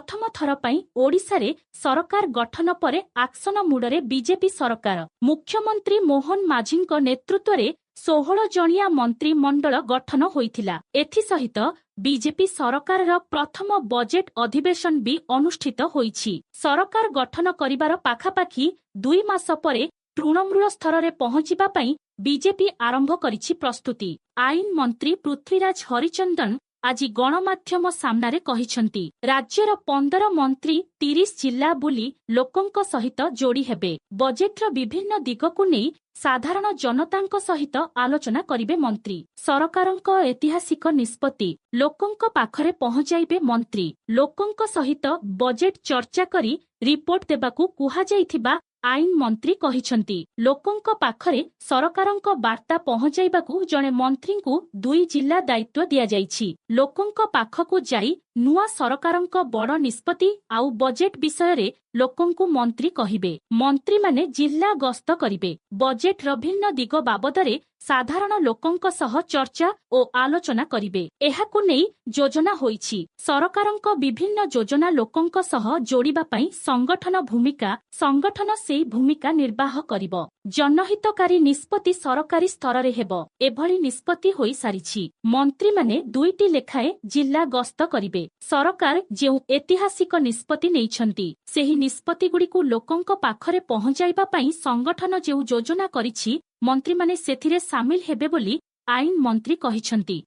प्रथम थर पई ओडिशारे सरकार गठन परे आक्शन मुडरे बीजेपी सरकार मुख्यमंत्री मोहन माझीଙ୍କ नेतृत्वरे 16 जणिया मंत्रिमंडल गठन होइथिला। एथि सहित बीजेपी सरकारर प्रथम बजेट अधिवेशन भी अनुष्ठित होइछि। सरकार गठन करिबार पाखापाखि 2 मास परे तृणमूल स्तर रे पहुंचिबा पई बीजेपी आरंभ करिछि प्रस्तुति। आईन मंत्री पृथ्वीराज हरिचंदन आज गणमाध्यम सामनारे कहिसंती राज्यर 15 मंत्री 30 जिल्ला बुली लोकंक सहित जोड़ी हेबे। बजेट्र विभिन्न दिगकु नेई साधारण जनतांक सहित आलोचना करिबे मंत्री। सरकारंक ऐतिहासिक निष्पत्ति लोकंक पाखरे पहुंचाइबे मंत्री। लोकंक सहित बजेट चर्चा करी रिपोर्ट देबाकू कुहा जाइथिबा आईन मंत्री कहिसंती। लोकंक पाखरे सरकारंक वार्ता पहुंचाइबाकू जणे मंत्रींकू 2 जिल्ला दायित्व दिया जाइछि। लोकंक पाखकू जाई नुआ सरकारंक बड़ निष्पत्ति आउ बजेट विषय रे लोकंकू मंत्री कहिबे। मंत्री माने जिल्ला गस्त करिबे। बजेट र भिन्न दिग बाबदरे साधारण लोकंक सह चर्चा ओ आलोचना करिबे। एहाकू नेई योजना होइछि। सरकारंक विभिन्न योजना लोकंक सह जोड़िबा पई संगठन सेई भूमिका निर्वाह करिबो। जनहितकारी निष्पत्ति सरकारी स्तर रे हेबो। एभली निष्पत्ति होई सारिछि। मंत्री माने 2टी लेखाए जिल्ला गस्त करिबे। सरकार जेउ ऐतिहासिक निष्पत्ति नेइछंती सेही निष्पत्ति गुड़िकू लोकंक पाखरे पहुंचाइबा पई संगठन जेउ योजना करिछि मंत्री माने सेथिरे सामिल हेबे बोली आईन मंत्री कहिछंती।